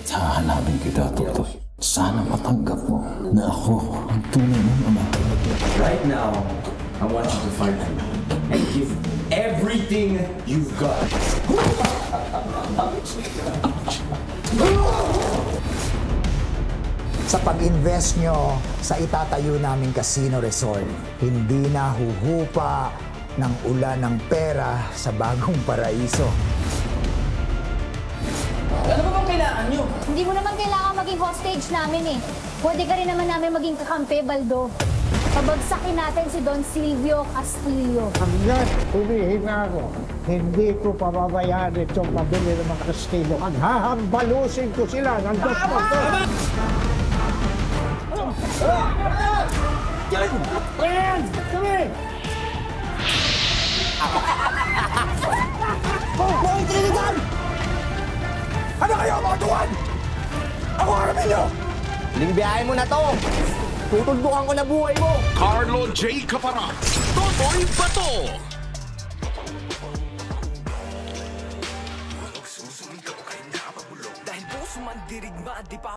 Hahanapin kita, Totoy. Sana matanggap mo na ako ang tunay mong ama. Right now, I want you to fight me and give everything you've got. Sa pag-invest nyo sa itatayo naming casino resort, hindi na huhupa ng ulan ng pera sa bagong paraiso. Ano ba bang kailangan nyo? Hindi mo naman kailangan maging hostage namin eh. Pwede ka rin naman namin maging kakampi, Baldo. Pabagsakin natin si Don Silvio Castillo. Hanggat humihinga ako, hindi ko pababayaan itong pabili ng mga Castillo. Ang hahambalusin ko sila ng dos po. Ayan! Kami! Hoy, Trinidad! Ano kayo, mga tuwan? Ako harapin nyo! Lingbiyahin mo na to! Tutuldukan ko na buhay mo! Carlo J. Capara, Totoy Bato. Dahil puso man dirigma, di pa